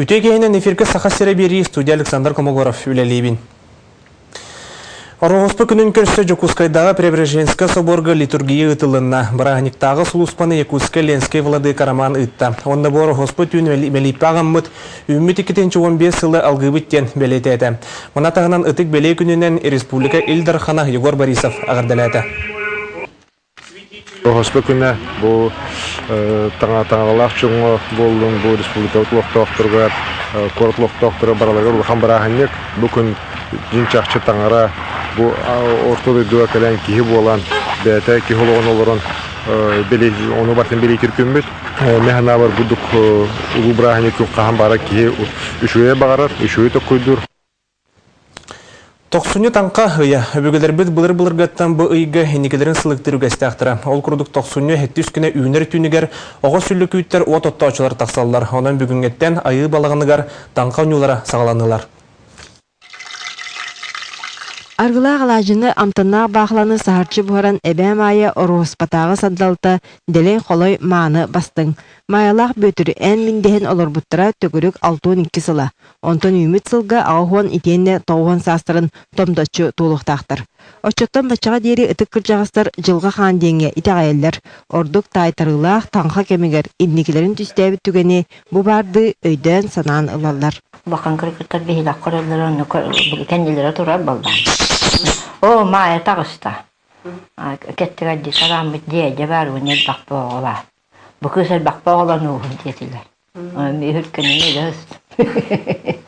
Ütегейнен эфирге сақасыра бері студия Александр Комогоров үлелейбін. Орогоспы күнін көрсі Жокускайдағы Преображенска соборға литургия ұтылынна. Барағниктағы сұлуспаны Якутска Ленский Владыка Роман ұтта. Онда бұл Орогоспы түйін мәлейпаған мұт, үміт 2-15 сылы алғыбыттен бәлеті әті. Мұна тағынан ұтық бәлей күнінен Республика Илдархана Егор Борисов ағырдалады. Орогоспы күні бұл таңалақ чоңы болдың бұл республикалық лоқтауқтырға, қорыт лоқтауқтырға бараларға ұлған барағанек бүкін жинчақчы таңара бұл ортылы дуа кәлән кейі болан бәті кейі олығын олырын оны бартын белей түркінбет. Мәхана бар бұдық ұлы барағанек қаған бара кейі үшуе бағарар, үшуе тұқ көйдір. Тоқсуны таңқа ұя, өбігілер біт бұлыр-бұлырғаттан бұл ұйғы енекелерін сылықтыру кәстіқтірі. Ол күрдік тоқсуны әтті үскіне үйінер түйінігер, оғы сүлі күйттер от оттаучылар тақсалылар. Онан бүгінгеттен айы балағынығар таңқа ұнылара сағаланылар. Аргылақ алажыны амтаннақ бақыланы сағарчы бұғаран әбәм айы Орогоспатағы саддалты дәлей қолой маны бастың. Майалақ бөтірі ән міндеген олар бұттыра төгірік 6-12 сыла. Онтон үміт сылға ағуан итенне тоғуан састырын томдатчы толықтақтыр. Очоттан бачаға дері үтік кіржағыстар жылға қан денге итағайылар. Ордық тайтарылақ таңға кемегер инникілерін түстәбі түгені бұ барды өйден санан ылалар. Бақан кіркіттар бейлақ құрылырын кәнделері тұрар балдан. О, мая тағыста. Кәттік әдді сарамыт дейде бар өнел бақпа оғыла. Бұқысыр бақпа оғылан оғын детілер. Үйіркінің еді өст.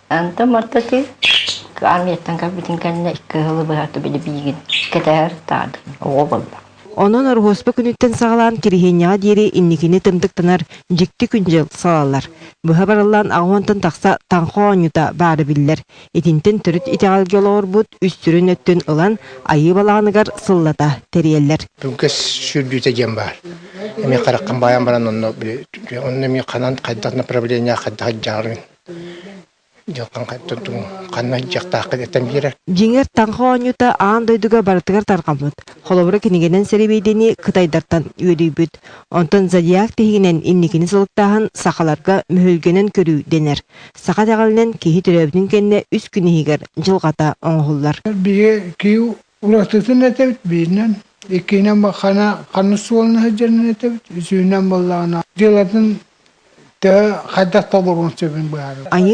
Анта мартаты. Армияттан кәбітін кәніне 2 ғылы бұғаты білі бейгін. Кәтәр тады. Оғы болды. Онон Орогоспы күніттен сағалан керехенеға дейірі инникені тымдықтанар жекті күнжел сағалар. Бұға барылан ағуантын тақса таңқы оңыта бары білдер. Етінтін түріт итеғалге олар бұд үстірін өттін ұлан айы балағынығар сыллата терелер. Бүгінгі сүрдүйті ген бар. Әме қараққан баян баран оны мен қанан қайдатына проблемия қайдағы жарын. Жоққан қанна жақтақы деттен берер. Жеңер таңқы оңыта аң дойдыға барытығар тарқамыд. Қолабыры кенегенен сәребейдені қытайдартан үйрей бүд. Онтын зодиак тегінен инникені сылықтағын сақаларға мүхілгенен көру денер. Сақа тағалынан кейі түрәбінің кенне үс күні егер жылғата оңғылар. Біге кейі ұлақтытын әтәбіт бейінен. Екейінен қаны суалына жәрінен әтәбіт. Үзуінен болағына. Делатын Айы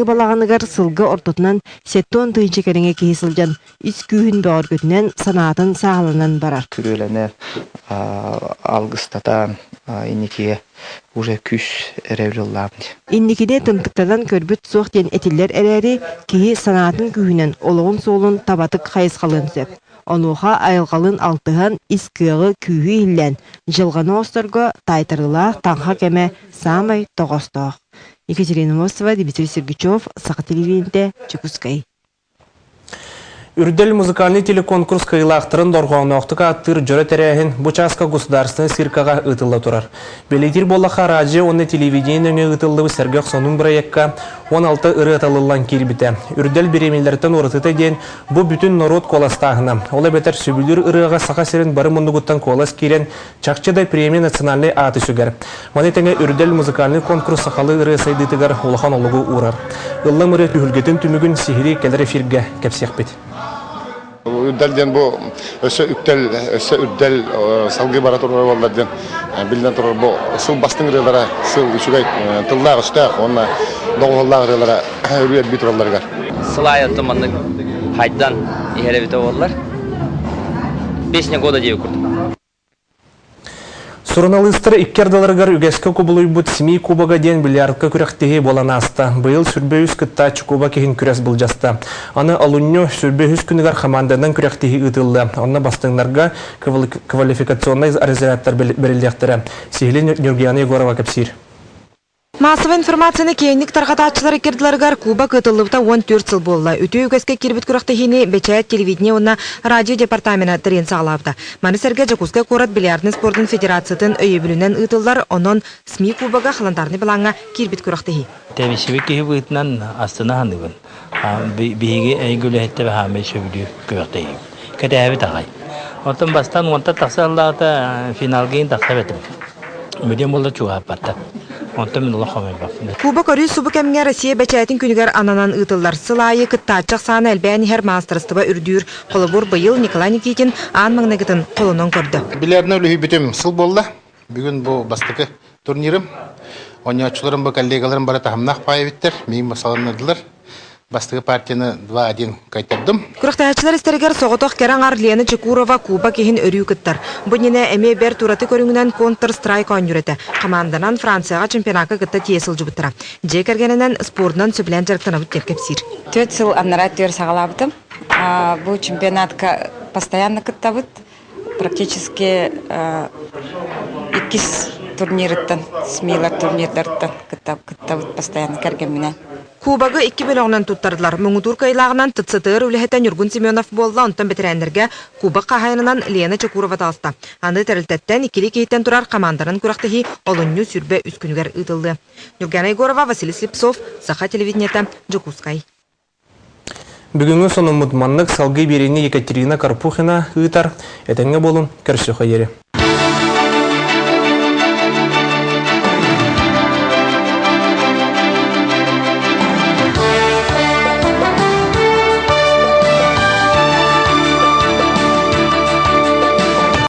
балағанығар сылғы ортотынан сеттон тыйынчы кәріңе кейі сылжан үс күйін бәғыр көтінен санатын сағалынан барар. Күреләнер алғыстатан инекеге уже күш әрәвіліллағын. Иннекеде тымтықтардан көрбіт соқ ден әтілер әрәрі кейі санатын күйінен олығын солын табатық қайысқалын сөп. Онуға айылғалын алтыған искығы күйі илен, жылғаны остырға тайтырылақ таңға кәмі самай тоғыстық. Екатерина Мосова, Дмитрий Сергичев, Сақа телевидениеде, Чекускай. Үрдел музыкальный телеконкурс кыйлақтырын дорғауынақтыға аттыр жөрі тәрәхін Бучаска государственный циркаға ұтылы тұрар. Белетір болаға радио оны телевидениене ұтылы сәргек сонун проектка 16 ұры аталылан кербіті. Үрдел беремелерден орытыты ден бұ бүтін народ коластағына. Ола бетер сөбілір ұрыға сақа серін бары мұндығыттан колас керен чақчыдай премия национальный аты сүгер. Маны тәңе үрдел музыкальный конкурс сақалы ұры сайдытығар олақан олығы урар. Үллам ұры түхілгетін түмігін сихири кәлір эфирге кәпсек бет. Үддәлден бұл өсі үддәл салғы бара тұрғыр болдарден білден тұрғыр бұл сыл бастың ғырылара сыл үшігай тыллағы үстәқ онына доғыллағы ғырылара үргет бит тұрғыларғар. Сылай отыманның хайдан ехелі біті олар 5 года дейі күрді. Журналистер иккердаларгар үгеске кубулуй бут семей кубага ден бильярдка күрәктеге болан аста. Быйыл сүрбөйүс кытта чукуба кехин күрәс был жаста. Аны алуннё сүрбөйүс күнігар командадан күрәктеге ытылды. Онна бастыңларга квалификационный резерваттар берилдектері. Сихилин Нюргияны Егорова кәпсир. Массовый информацияны кейінік тарғатачылар екерділергар Куба кытылыбыта 14 сыл болла. Өте үгеске кербіт күріқтігіне бәчәйет телевидение онна радио департамена тірен сағалапты. Манысерге Жакуска Корат бильярдный спортын федерациятын өйебілінен ұтылар, онын СМИ Кубаға қаландарны білаңа кербіт күріқтігі. Тәбішігі кейі бұйтынан астына ханығын. Бейге әйгілі әтті бәхамай сөбілі күріқтігі. Кәді әбі тағай. Отын бастан онта тақсаллағыта финалгейін тақса бәтім. Мүден болды чуға апарта. онта мен улах хамай бак. Куба көрүй субы кәмге Россия бәчәйтін күнігер ананан ұтылар сылайы кыттачақ саны әлбәні хәр мастерстыба үрдүр. Қолыбур бұйыл Николай Никитин аң маңнагытын қолынан көрді. Билеріне үлі бүтім сыл болды. Бүгін бұл бастықы турнирім. Ойнаушыларым бұл коллегаларым бары тахымнақ пайы біттер. Мен масаланадылар. Бастығы партияны 2-1 кайтардым. Күріқтәчілер істерігер соғытоқ керен Лена Чекурова Куба кейін өрі күттір. Бұніне әме бер тураты көріңінен контр-страйк ойнюреті. Команданан Францияға чемпионақы күтті тиесіл жүбіттіра. Жекергенінен спорынан сөбілен жарықтана бұт теркеп сир. 4 жыл аннарат төр сағалабыдым. Бұл чемпионатқа постоянно күттабыд. Практически 2 турнирыттан, смейлар турнирларыттан күттабыд постоянно кәргенмінен. Кубагы 2 миллионнан туттардылар. Мұңытур кайлағынан тұтсытыр үліхеттен Юргун Семенов болла, онтан бетерәндерге Куба қағайынынан Лена Чекурова талста. Анды тәрілтеттен ikili кейттен тұрар командарының күрақтығы олынны сүрбе үскінігер ұтылды. Нургана Егорова, Василий Слепцов, Саха телевидениеті, Джокускай. Бүгінгі соны мұдманлық салғы берені Екатерина Карпухина ұйтар. Әтәңе болын, көрші қойері.